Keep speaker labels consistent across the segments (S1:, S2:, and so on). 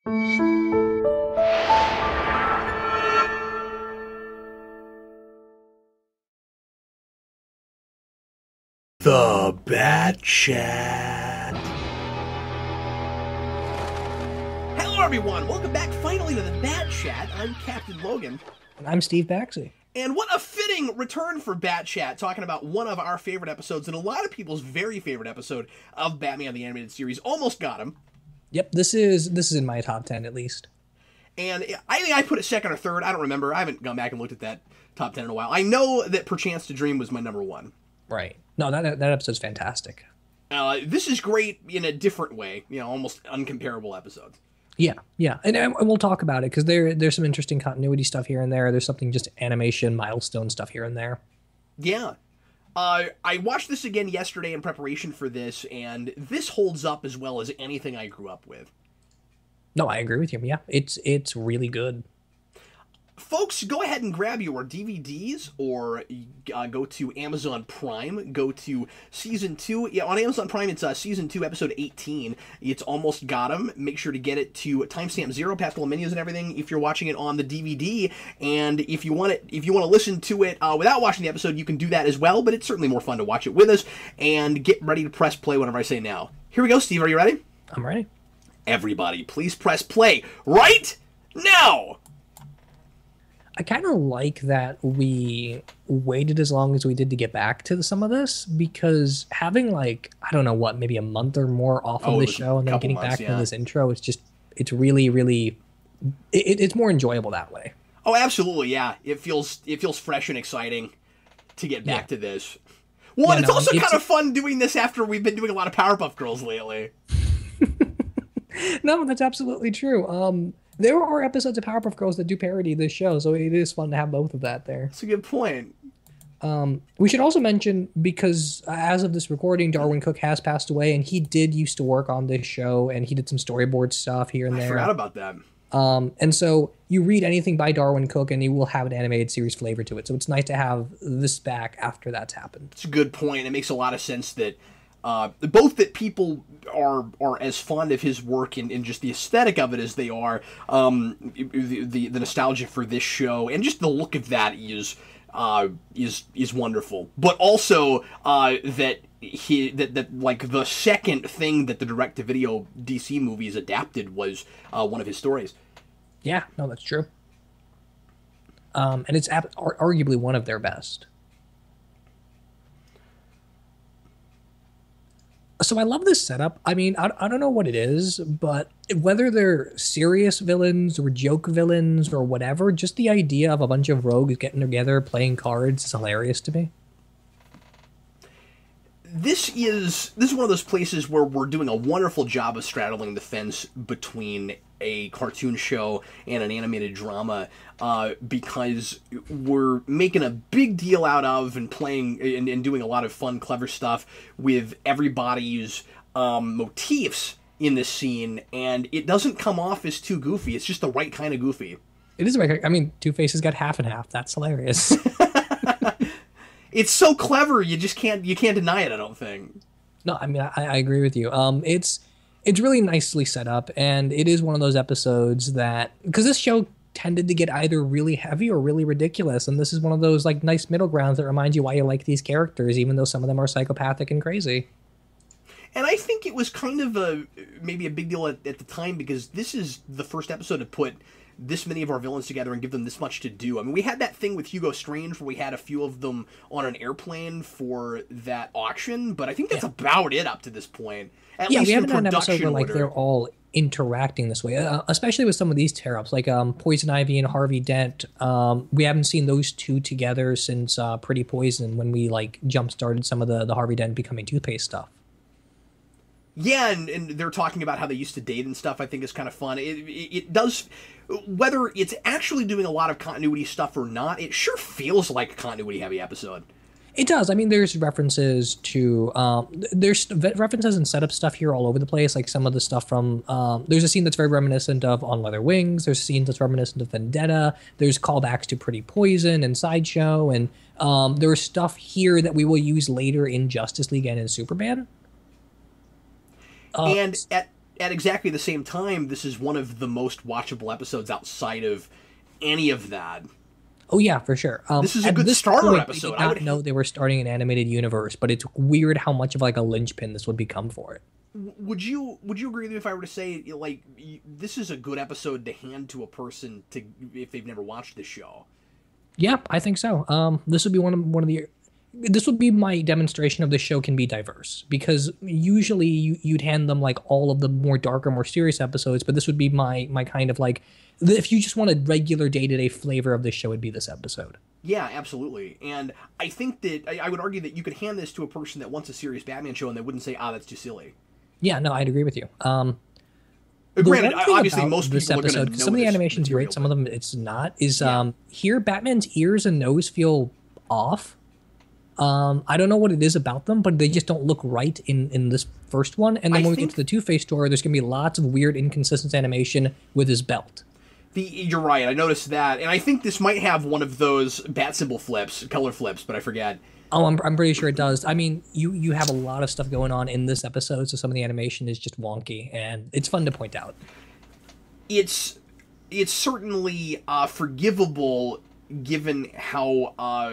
S1: The Bat Chat.
S2: Hello, everyone. Welcome back finally to the Bat Chat. I'm Captain Logan.
S3: And I'm Steve Baxi.
S2: And what a fitting return for Bat Chat, talking about one of our favorite episodes and a lot of people's very favorite episode of Batman the Animated Series. Almost got him.
S3: Yep, this is in my top 10 at least.
S2: And I think I put it second or third. I don't remember. I haven't gone back and looked at that top 10 in a while. I know that Perchance to Dream was my number one.
S3: Right. No, that episode's fantastic.
S2: This is great in a different way. You know, almost uncomparable episodes.
S3: Yeah. And we'll talk about it because there's some interesting continuity stuff here and there. There's something just animation, milestone stuff here and there.
S2: Yeah. I watched this again yesterday in preparation for this, and this holds up as well as anything I grew up with.
S3: No, I agree with you. Yeah, it's really good.
S2: Folks, go ahead and grab your DVDs or go to Amazon Prime. Go to Season 2. Yeah, on Amazon Prime, it's Season 2, Episode 18. It's Almost Got 'Em. Make sure to get it to timestamp 0, past all the menus and everything, if you're watching it on the DVD. And if you want to listen to it without watching the episode, you can do that as well. But it's certainly more fun to watch it with us. And get ready to press play whenever I say now. Here we go, Steve. Are you ready?
S3: I'm ready.
S2: Everybody, please press play right now!
S3: I kind of like that we waited as long as we did to get back to some of this, because having maybe a month or more off of the show and then getting back to this intro, it's really, really, it's more enjoyable that way.
S2: Oh, absolutely, yeah. It feels fresh and exciting to get back to this. Well, and it's also kind of fun doing this after we've been doing a lot of Powerpuff Girls lately.
S3: No, that's absolutely true. There are episodes of Powerpuff Girls that do parody this show, so it is fun to have both of that there.
S2: That's a good point.
S3: We should also mention, because as of this recording, Darwin Cook has passed away, and he did used to work on this show, and he did some storyboard stuff here and there.
S2: I forgot about that.
S3: And so you read anything by Darwin Cook, and he will have an animated series flavor to it. So it's nice to have this back after that's happened.
S2: It's a good point. It makes a lot of sense that both that people are as fond of his work and just the aesthetic of it as they are, the nostalgia for this show and just the look of that is wonderful. But also that the second thing that the direct-to-video DC movies adapted was one of his stories.
S3: Yeah, no, that's true. And it's arguably one of their best. So I love this setup. I mean, I don't know what it is, but whether they're serious villains or joke villains or whatever, just the idea of a bunch of rogues getting together playing cards is hilarious to me.
S2: This is one of those places where we're doing a wonderful job of straddling the fence between a cartoon show and an animated drama, because we're making a big deal out of and playing and doing a lot of fun, clever stuff with everybody's motifs in this scene, and it doesn't come off as too goofy. It's just the right kind of goofy.
S3: It is right. I mean, Two-Face's got half and half. That's hilarious.
S2: It's so clever, you can't deny it, I don't think.
S3: No, I mean, I agree with you. It's really nicely set up, and it is one of those episodes that, because this show tended to get either really heavy or really ridiculous, and this is one of those like nice middle grounds that reminds you why you like these characters, even though some of them are psychopathic and crazy.
S2: And I think it was kind of maybe a big deal at the time, because this is the first episode to put this many of our villains together and give them this much to do. I mean, we had that thing with Hugo Strange where we had a few of them on an airplane for that auction, but I think that's about it up to this point. At least
S3: we haven't had an
S2: production
S3: episode where
S2: order.
S3: they're all interacting this way, especially with some of these tear-ups, like Poison Ivy and Harvey Dent. We haven't seen those two together since Pretty Poison, when we like jump-started some of the Harvey Dent becoming Toothpaste stuff.
S2: Yeah, and they're talking about how they used to date and stuff. I think is kind of fun. It does, whether it's actually doing a lot of continuity stuff or not, it sure feels like a continuity-heavy episode.
S3: It does. I mean, there's references to there's references and setup stuff here all over the place. Like some of the stuff from there's a scene that's very reminiscent of On Leather Wings. There's a scene that's reminiscent of Vendetta. There's callbacks to Pretty Poison and Sideshow, and there's stuff here that we will use later in Justice League and in Superman.
S2: And at exactly the same time, this is one of the most watchable episodes outside of any of that.
S3: Oh yeah, for sure.
S2: This is a good starter episode.
S3: I did not know they were starting an animated universe, but it's weird how much of like a linchpin this would become for it.
S2: Would you agree with me if I were to say, like, this is a good episode to hand to a person if they've never watched this show?
S3: Yeah, I think so. This would be one of the. This would be my demonstration of the show can be diverse, because usually you'd hand them like all of the more darker, more serious episodes, but this would be my kind of like, if you just want a regular day-to-day flavor of this show, it'd be this episode.
S2: Yeah, absolutely. And I think that I would argue that you could hand this to a person that wants a serious Batman show and they wouldn't say, that's too silly.
S3: Yeah, no, I'd agree with you.
S2: Granted, obviously most
S3: this
S2: people
S3: episode,
S2: are going to know
S3: some of the
S2: this
S3: animation's
S2: material,
S3: great, some of them it's not, is here Batman's ears and nose feel off. I don't know what it is about them, but they just don't look right in this first one. And then when we get to the Two-Face story, there's going to be lots of weird, inconsistent animation with his belt.
S2: You're right, I noticed that. And I think this might have one of those bat symbol flips, color flips, but I forget.
S3: Oh, I'm pretty sure it does. I mean, you have a lot of stuff going on in this episode, so some of the animation is just wonky, and it's fun to point out.
S2: It's certainly forgivable given how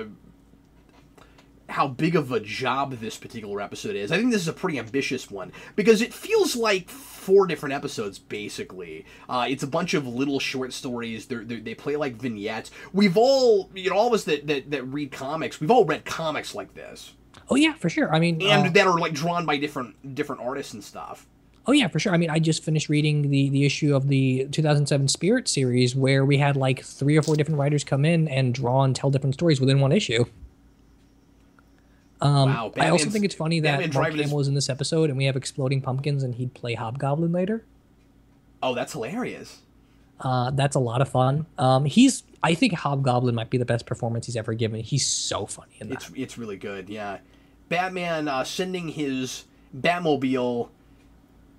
S2: big of a job this particular episode is. I think this is a pretty ambitious one, because it feels like 4 different episodes, basically. It's a bunch of little short stories. They play like vignettes. We've all, all of us that read comics, we've all read comics like this.
S3: Oh, yeah, for sure. I mean...
S2: And that are, like, drawn by different artists and stuff.
S3: Oh, yeah, for sure. I mean, I just finished reading the issue of the 2007 Spirit series, where we had, like, 3 or 4 different writers come in and draw and tell different stories within one issue.
S2: Wow,
S3: I also think it's funny that Mark Hamill is in this episode, and we have exploding pumpkins, and he'd play Hobgoblin later.
S2: Oh, that's hilarious.
S3: That's a lot of fun. I think Hobgoblin might be the best performance he's ever given. He's so funny in that.
S2: It's really good, yeah. Batman sending his Batmobile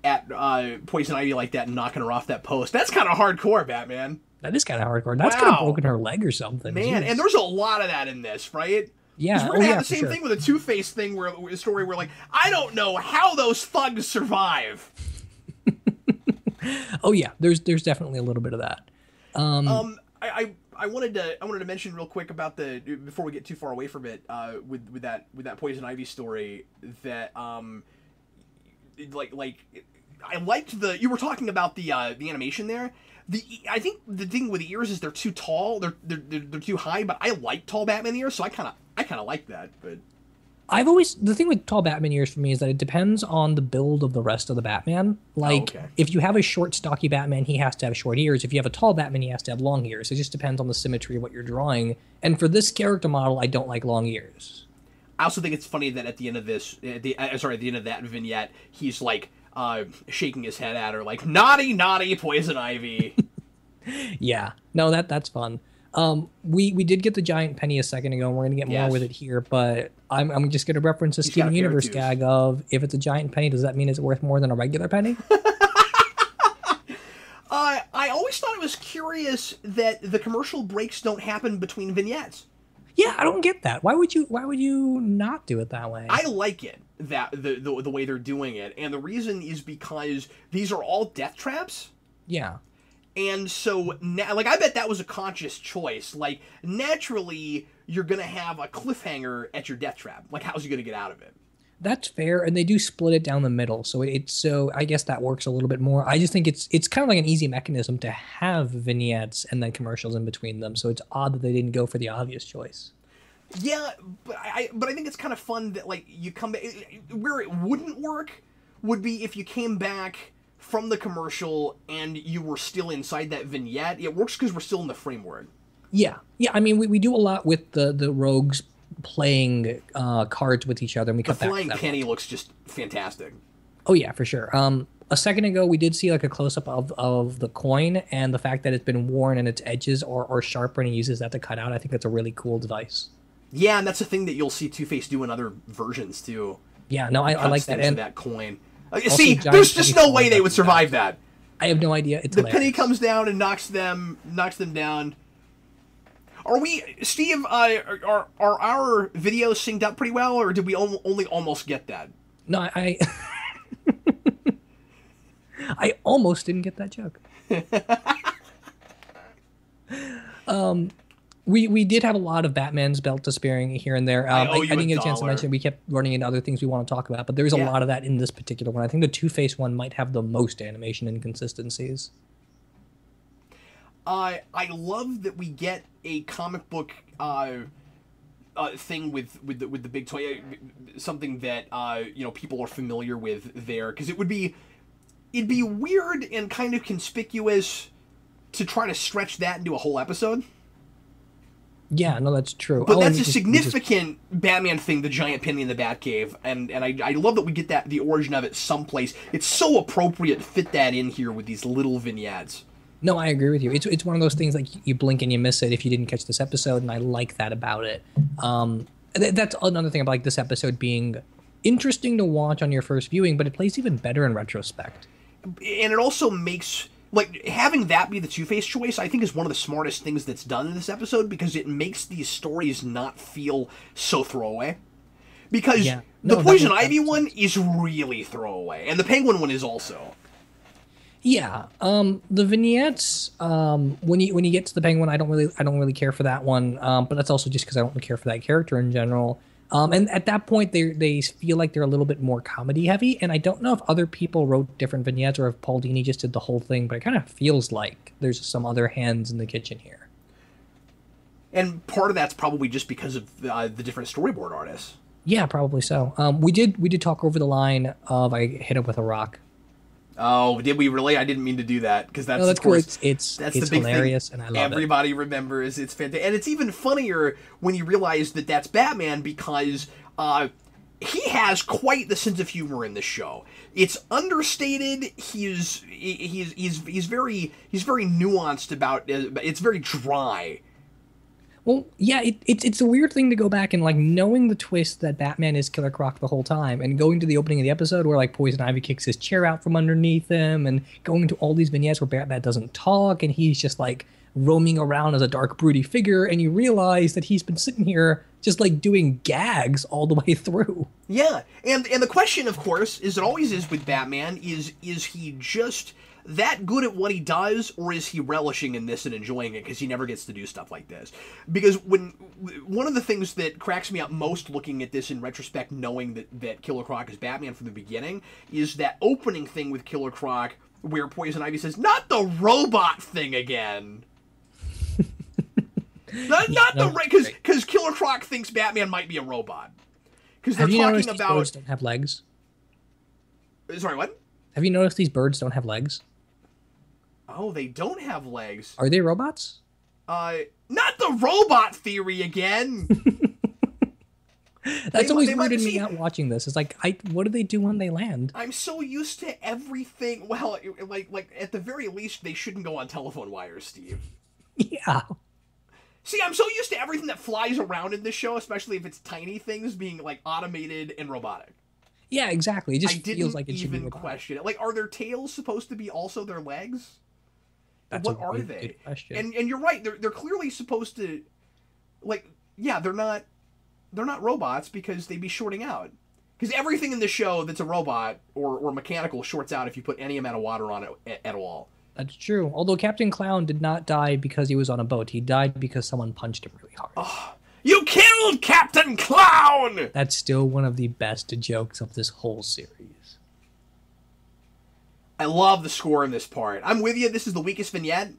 S2: at Poison Ivy like that and knocking her off that post. That's kind of hardcore, Batman.
S3: That is kind of hardcore. That's kind of broken her leg or something.
S2: Man,
S3: Jeez.
S2: And there's a lot of that in this, right?
S3: Yeah,
S2: we're gonna have the same thing with a Two-Face thing, where a story where, like, I don't know how those thugs survive.
S3: Oh yeah, there's definitely a little bit of that.
S2: I wanted to mention real quick about before we get too far away from it, with that Poison Ivy story, that I liked you were talking about the animation there. I think the thing with the ears is they're too tall, they're too high, but I like tall Batman ears, so I kind of like that. But
S3: the thing with tall Batman ears for me is that it depends on the build of the rest of the Batman. Like, if you have a short, stocky Batman, he has to have short ears. If you have a tall Batman, he has to have long ears. It just depends on the symmetry of what you're drawing. And for this character model, I don't like long ears.
S2: I also think it's funny that at the end of the end of that vignette, he's like shaking his head at her, like, naughty, naughty Poison Ivy.
S3: Yeah, no, that's fun. We did get the giant penny a second ago, and we're gonna get more with it here, but I'm just gonna reference a Steven Universe gag of, if it's a giant penny, does that mean it's worth more than a regular penny?
S2: I always thought it was curious that the commercial breaks don't happen between vignettes.
S3: Yeah, I don't get that. Why would you not do it that way?
S2: I like it, that the way they're doing it, and the reason is because these are all death traps.
S3: Yeah.
S2: And so, I bet that was a conscious choice. Like, naturally, you're going to have a cliffhanger at your death trap. Like, how's he going to get out of it?
S3: That's fair, and they do split it down the middle, so I guess that works a little bit more. I just think it's kind of like an easy mechanism to have vignettes and then commercials in between them, so it's odd that they didn't go for the obvious choice.
S2: Yeah, but I think it's kind of fun that, like, you come back. Where it wouldn't work would be if you came back from the commercial and you were still inside that vignette. It works because we're still in the framework. Yeah.
S3: I mean, we do a lot with the rogues playing cards with each other, and we cut back.
S2: The flying penny looks just fantastic.
S3: Oh yeah, for sure. A second ago, we did see like a close-up of the coin, and the fact that it's been worn and its edges are sharper, and he uses that to cut out. I think that's a really cool device.
S2: Yeah, and that's a thing that you'll see Two-Face do in other versions too.
S3: Yeah, no, I like that.
S2: And that coin. See, there's just no way they would survive that.
S3: I have no idea. It's
S2: the penny comes down and knocks them down. Are we, Steve? Are our videos synced up pretty well, or did we only almost get that?
S3: No, I almost didn't get that joke. We did have a lot of Batman's belt disappearing here and there.
S2: I owe you
S3: I didn't get a chance to
S2: $1.
S3: mention. We kept running into other things we want to talk about, but there's a lot of that in this particular one. I think the Two-Face one might have the most animation inconsistencies.
S2: I love that we get a comic book thing with the big toy, something that people are familiar with there, because it'd be weird and kind of conspicuous to try to stretch that into a whole episode.
S3: Yeah, no, that's true.
S2: But that's a significant Batman thing, the giant penny in the Batcave, and I love that we get the origin of it someplace. It's so appropriate to fit that in here with these little vignettes.
S3: No, I agree with you. It's one of those things like you blink and you miss it if you didn't catch this episode, and I like that about it. That's another thing about like this episode being interesting to watch on your first viewing, but it plays even better in retrospect.
S2: And it also makes, like, having that be the Two-Face choice, I think is one of the smartest things that's done in this episode, because it makes these stories not feel so throwaway. Because the Poison Ivy one is really throwaway, and the Penguin one is also.
S3: Yeah, the vignettes. When you get to the Penguin, I don't really care for that one. But that's also just because I don't really care for that character in general. And at that point, they feel like they're a little bit more comedy heavy. And I don't know if other people wrote different vignettes or if Paul Dini just did the whole thing. But it kind of feels like there's some other hands in the kitchen here.
S2: And part of that's probably just because of the different storyboard artists.
S3: Yeah, probably so. We did talk over the line of I hit him with a rock.
S2: Oh, did we really? I didn't mean to do that, because that's,
S3: of course,
S2: it's
S3: the big
S2: hilarious,
S3: thing. And I love
S2: everybody remembers. It's fantastic, and it's even funnier when you realize that that's Batman, because he has quite the sense of humor in this show. It's understated. He's very nuanced about it. It's very dry.
S3: Well, yeah, it's a weird thing to go back and, like, knowing the twist that Batman is Killer Croc the whole time, and going to the opening of the episode where, like, Poison Ivy kicks his chair out from underneath him, and going to all these vignettes where Batman doesn't talk, and he's just, like, roaming around as a dark, broody figure, and you realize that he's been sitting here just, like, doing gags all the way through.
S2: Yeah, and the question, of course, as it always is with Batman, is he just that good at what he does, or is he relishing in this and enjoying it because he never gets to do stuff like this? Because one of the things that cracks me up most looking at this in retrospect, knowing that Killer Croc is Batman from the beginning, is that opening thing with Killer Croc where Poison Ivy says, "Not the robot thing again." Because Killer Croc thinks Batman might be a robot. Because they're talking about
S3: birds don't have legs.
S2: Sorry, what?
S3: Have you noticed these birds don't have legs?
S2: Oh, they don't have legs.
S3: Are they robots?
S2: Not the robot theory again.
S3: That's always weirded me out watching this. It's like, what do they do when they land?
S2: I'm so used to everything. Well, like at the very least, they shouldn't go on telephone wires, Steve.
S3: Yeah.
S2: See, I'm so used to everything that flies around in this show, especially if it's tiny things, being like automated and robotic.
S3: Yeah, exactly. It just
S2: I didn't
S3: feels like it should be
S2: even question it. Like, are their tails supposed to be also their legs? What are they?
S3: Good question.
S2: And you're right. They're clearly supposed to, like, yeah, they're not robots because they'd be shorting out. Because everything in the show that's a robot or mechanical shorts out if you put any amount of water on it at all.
S3: That's true. Although Captain Clown did not die because he was on a boat. He died because someone punched him really hard.
S2: Oh, you killed Captain Clown!
S3: That's still one of the best jokes of this whole series.
S2: I love the score in this part. I'm with you. This is the weakest vignette.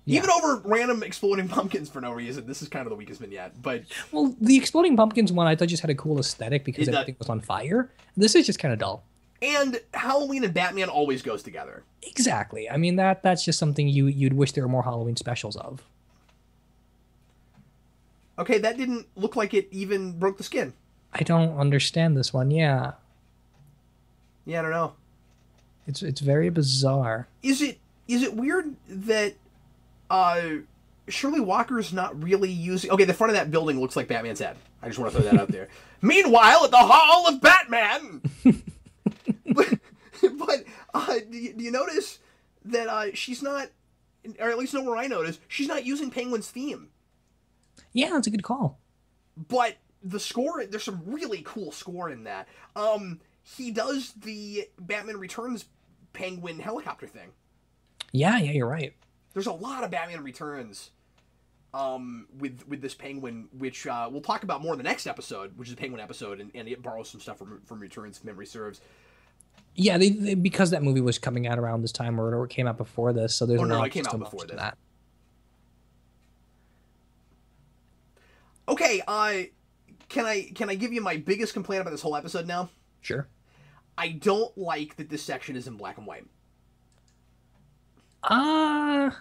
S2: Yeah. Even over random exploding pumpkins for no reason, this is kind of the weakest vignette. But
S3: well, the exploding pumpkins one I thought just had a cool aesthetic because everything was on fire. This is just kind of dull.
S2: And Halloween and Batman always goes together.
S3: Exactly. I mean that's just something you'd wish there were more Halloween specials of.
S2: Okay, that didn't look like it even broke the skin.
S3: I don't understand this one. Yeah.
S2: Yeah, I don't know.
S3: It's very bizarre.
S2: Is it weird that Shirley Walker's not really using... Okay, the front of that building looks like Batman's head. I just want to throw that out there. Meanwhile, at the Hall of Batman! but do you notice that she's not... Or at least know where I noticed, she's not using Penguin's theme.
S3: Yeah, that's a good call.
S2: But the score... There's some really cool score in that. He does the Batman Returns Penguin helicopter thing.
S3: Yeah, you're right.
S2: There's a lot of Batman Returns with this Penguin, which we'll talk about more in the next episode, which is a Penguin episode, and it borrows some stuff from Returns, if memory serves.
S3: Yeah, they because that movie was coming out around this time, or it came out before this, so there's
S2: it came out before this. That. Okay, can I give you my biggest complaint about this whole episode now?
S3: Sure.
S2: I don't like that this section is in black and white.
S3: I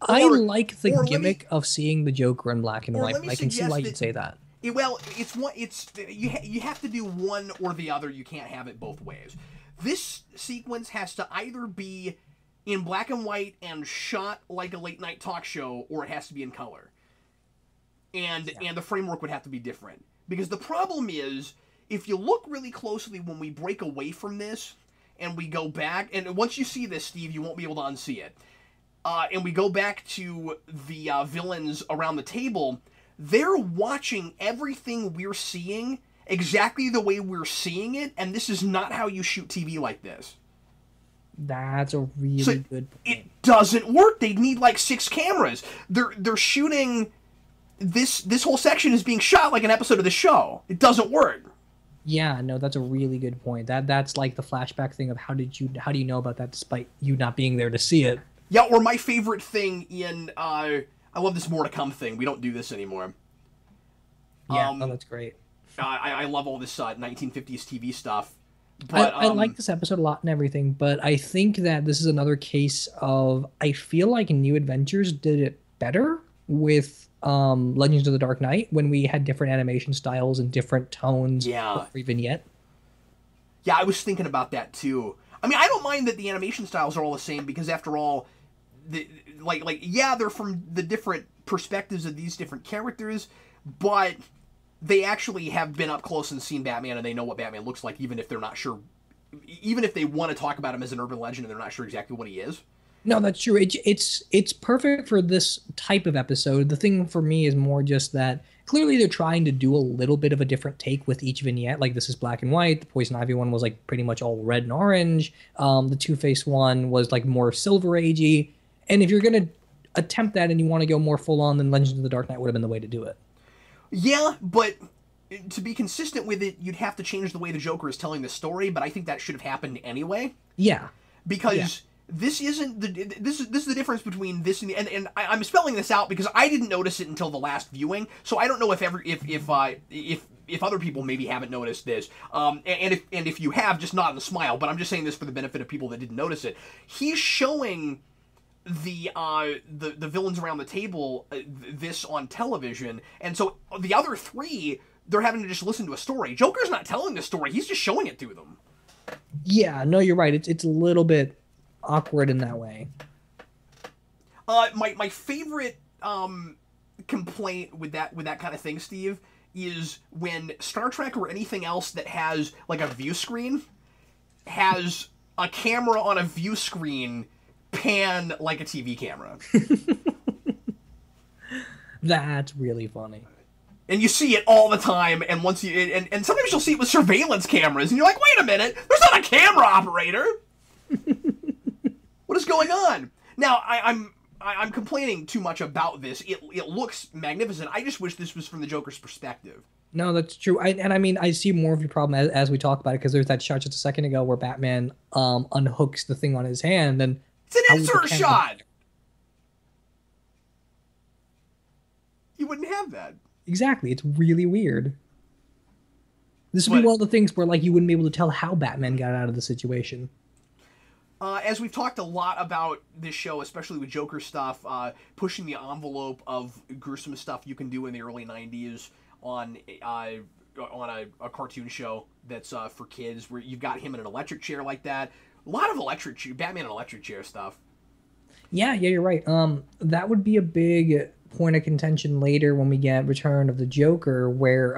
S3: like the gimmick of seeing the Joker in black and white. I can see why you'd say that.
S2: Well, you have to do one or the other. You can't have it both ways. This sequence has to either be in black and white and shot like a late night talk show, or it has to be in color. And the framework would have to be different. Because the problem is, if you look really closely when we break away from this and we go back, and once you see this, Steve, you won't be able to unsee it. And we go back to the villains around the table, they're watching everything we're seeing exactly the way we're seeing it, and this is not how you shoot TV like this.
S3: That's a really good point.
S2: It doesn't work. They'd need like 6 cameras. They're shooting this whole section is being shot like an episode of the show. It doesn't work.
S3: Yeah, no, that's a really good point. That's like the flashback thing of how do you know about that despite you not being there to see it?
S2: Yeah, or my favorite thing in I love this more to come thing. We don't do this anymore.
S3: Yeah, that's great.
S2: I love all this 1950s TV stuff. But
S3: I like this episode a lot and everything, but I think that this is another case of I feel like New Adventures did it better with Legends of the Dark Knight when we had different animation styles and different tones for every vignette.
S2: Yeah, I was thinking about that too. I mean, I don't mind that the animation styles are all the same because after all, they're from the different perspectives of these different characters, but they actually have been up close and seen Batman, and they know what Batman looks like, even if they're not sure, even if they want to talk about him as an urban legend and they're not sure exactly what he is.
S3: No, that's true. It's perfect for this type of episode. The thing for me is more just that clearly they're trying to do a little bit of a different take with each vignette. Like this is black and white. The Poison Ivy one was like pretty much all red and orange. The Two-Face one was like more Silver Agey. And if you're gonna attempt that and you want to go more full on, then Legends of the Dark Knight would have been the way to do it.
S2: Yeah, but to be consistent with it, you'd have to change the way the Joker is telling the story, but I think that should have happened anyway.
S3: Yeah.
S2: Because this isn't this is the difference between this and I'm spelling this out because I didn't notice it until the last viewing, so I don't know if other people maybe haven't noticed this. And if you have, just nod and smile, but I'm just saying this for the benefit of people that didn't notice it. He's showing the villains around the table this on television, and so the other 3 they're having to just listen to a story. Joker's not telling the story; he's just showing it to them.
S3: Yeah, no, you're right. It's a little bit awkward in that way.
S2: My favorite complaint with that kind of thing, Steve, is when Star Trek or anything else that has like a view screen has a camera on a view screen pan like a TV camera.
S3: That's really funny.
S2: And you see it all the time, and once you and sometimes you'll see it with surveillance cameras, and you're like, wait a minute, there's not a camera operator. What is going on? Now I'm complaining too much about this. It looks magnificent. I just wish this was from the Joker's perspective.
S3: No, that's true. I mean, I see more of your problem as we talk about it, because there's that shot just a second ago where Batman unhooks the thing on his hand, and
S2: it's an insert shot. You wouldn't have that.
S3: Exactly. It's really weird. This would be one of the things where like you wouldn't be able to tell how Batman got out of the situation.
S2: As we've talked a lot about this show, especially with Joker stuff, pushing the envelope of gruesome stuff you can do in the early 90s on a cartoon show that's for kids, where you've got him in an electric chair like that. A lot of Batman and electric chair stuff. Yeah,
S3: you're right. That would be a big point of contention later when we get Return of the Joker, where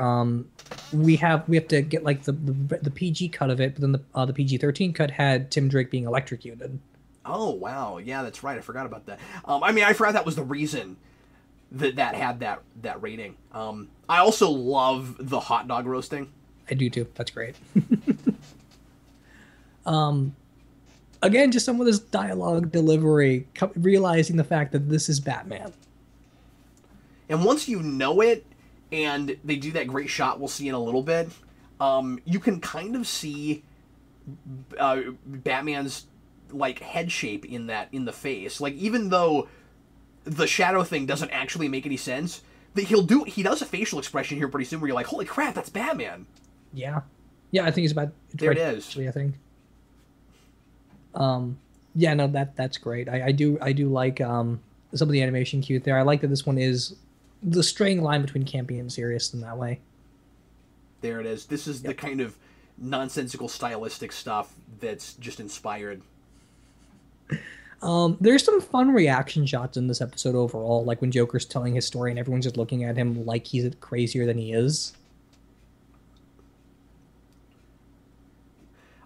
S3: we have to get like the PG cut of it, but then the PG-13 cut had Tim Drake being electrocuted.
S2: Oh wow, yeah, that's right. I forgot about that. I mean, I forgot that was the reason that had that rating. I also love the hot dog roasting.
S3: I do too. That's great. Again, just some of this dialogue delivery, realizing the fact that this is Batman.
S2: And once you know it, and they do that great shot we'll see in a little bit, you can kind of see Batman's like head shape in the face. Like, even though the shadow thing doesn't actually make any sense, that he does a facial expression here pretty soon where you're like, holy crap, that's Batman.
S3: Yeah. Yeah, I think it's about
S2: there right, it is.
S3: Actually, I think. Yeah, no, that's great. I do like some of the animation cute there. I like that this one is the straying line between campy and serious in that way.
S2: There it is. This is the kind of nonsensical stylistic stuff that's just inspired.
S3: There's some fun reaction shots in this episode overall, like when Joker's telling his story and everyone's just looking at him like he's crazier than he is.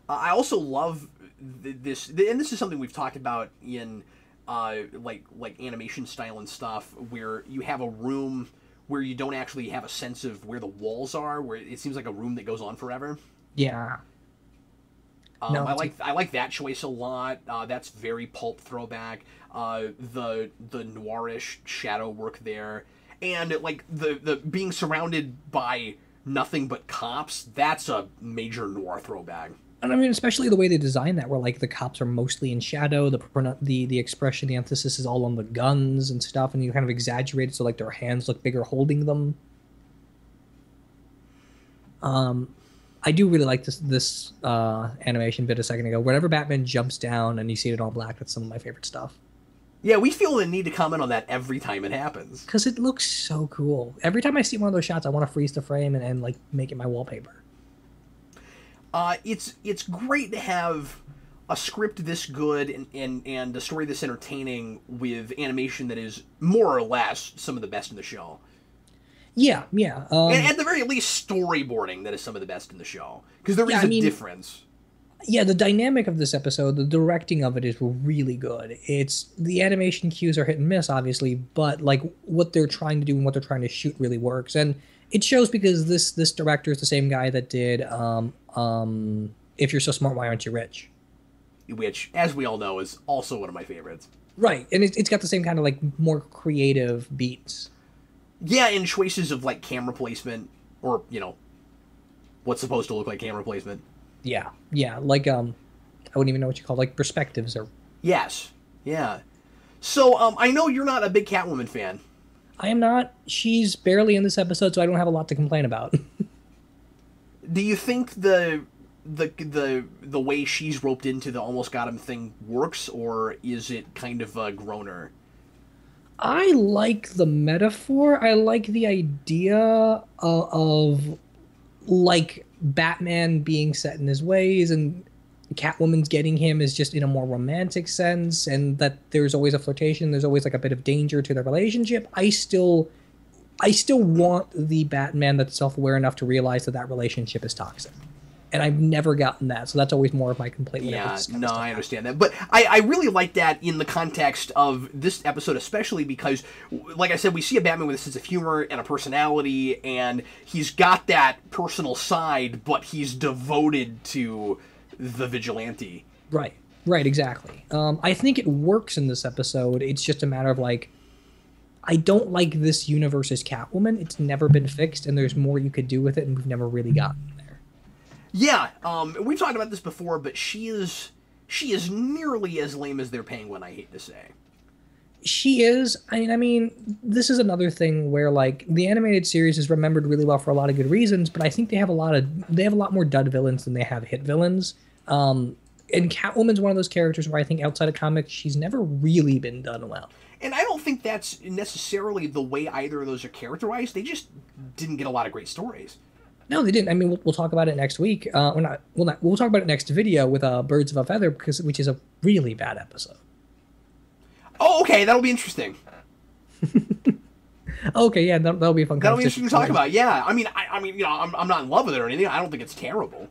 S2: I also love this, and this is something we've talked about in like animation style and stuff, where you have a room where you don't actually have a sense of where the walls are, where it seems like a room that goes on forever.
S3: Yeah.
S2: No, I like that choice a lot. That's very pulp throwback. The noirish shadow work there, and like the being surrounded by nothing but cops. That's a major noir throwback.
S3: And I mean, especially the way they design that, where like the cops are mostly in shadow, the expression, the emphasis is all on the guns and stuff, and you kind of exaggerate it so like their hands look bigger holding them. I do really like this animation bit a second ago. Whenever Batman jumps down and you see it in all black, that's some of my favorite stuff.
S2: Yeah, we feel the need to comment on that every time it happens.
S3: Because it looks so cool. Every time I see one of those shots, I want to freeze the frame and like make it my wallpaper.
S2: It's great to have a script this good and a story this entertaining with animation that is more or less some of the best in the show.
S3: Yeah, yeah.
S2: And at the very least, storyboarding that is some of the best in the show. Because there is a difference.
S3: Yeah, the dynamic of this episode, the directing of it is really good. It's the animation cues are hit and miss, obviously, but like what they're trying to do and what they're trying to shoot really works. And it shows because this director is the same guy that did If You're So Smart, Why Aren't You Rich?
S2: Which, as we all know, is also one of my favorites.
S3: Right, and it's got the same kind of like more creative beats.
S2: Yeah, and choices of like camera placement, or what's supposed to look like camera placement.
S3: Yeah, like I wouldn't even know what you call it, like perspectives or.
S2: Yes, yeah. So I know you're not a big Catwoman fan.
S3: I am not. She's barely in this episode, so I don't have a lot to complain about.
S2: Do you think the way she's roped into the almost got him thing works, or is it kind of a groaner?
S3: I like the metaphor. I like the idea of like Batman being set in his ways and Catwoman's getting him is just in a more romantic sense, and that there's always a flirtation, there's always like a bit of danger to their relationship. I still want the Batman that's self-aware enough to realize that relationship is toxic. And I've never gotten that, so that's always more of my complaint.
S2: Yeah, no, I understand that. But I really like that in the context of this episode, especially because, like I said, we see a Batman with a sense of humor and a personality, and he's got that personal side, but he's devoted to the vigilante. Right,
S3: exactly. I think it works in this episode. It's just a matter of, like, I don't like this universe's Catwoman. It's never been fixed, and there's more you could do with it, and we've never really gotten there.
S2: Yeah, we've talked about this before, but she is nearly as lame as their Penguin, I hate to say.
S3: She is. I mean, this is another thing where, like, the animated series is remembered really well for a lot of good reasons, but I think they have a lot more dud villains than they have hit villains. And Catwoman's one of those characters where I think outside of comics, she's never really been done well.
S2: And I don't think that's necessarily the way either of those are characterized. They just didn't get a lot of great stories.
S3: No, they didn't. I mean, we'll talk about it next week. We'll talk about it next video with Birds of a Feather, which is a really bad episode.
S2: Oh, okay, that'll be interesting.
S3: Okay, yeah, that'll be a fun.
S2: That'll be interesting to talk about. Yeah, I mean, I'm not in love with it or anything. I don't think it's terrible.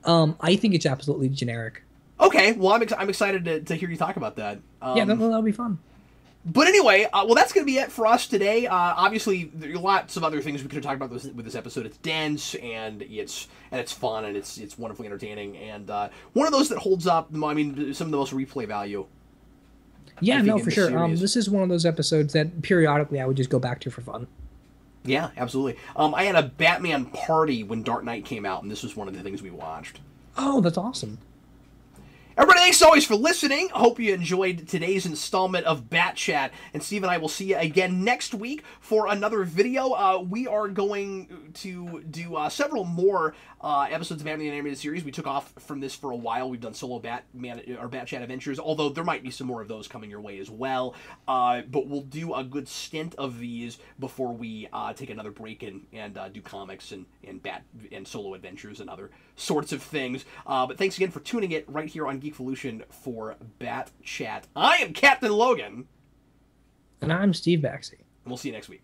S3: I think it's absolutely generic.
S2: Okay, well, I'm excited to hear you talk about that.
S3: Yeah, that'll be fun.
S2: But anyway, well, that's going to be it for us today. Obviously, there are lots of other things we could have talked about with this episode. It's dense and it's fun and it's wonderfully entertaining and one of those that holds up. I mean, some of the most replay value.
S3: Yeah, no, for sure. This is one of those episodes that periodically I would just go back to for fun.
S2: Yeah, absolutely. I had a Batman party when Dark Knight came out, and this was one of the things we watched.
S3: Oh, that's awesome.
S2: Everybody, thanks always for listening. I hope you enjoyed today's installment of Bat Chat. And Steve and I will see you again next week for another video. We are going to do several more episodes of Batman the Animated Series. We took off from this for a while. We've done solo Bat Chat adventures, although there might be some more of those coming your way as well. But we'll do a good stint of these before we take another break and do comics and solo adventures and other sorts of things. But thanks again for tuning in right here on Geekvolution for Bat Chat. I am Captain Logan.
S3: And I'm Steve Baxi.
S2: And we'll see you next week.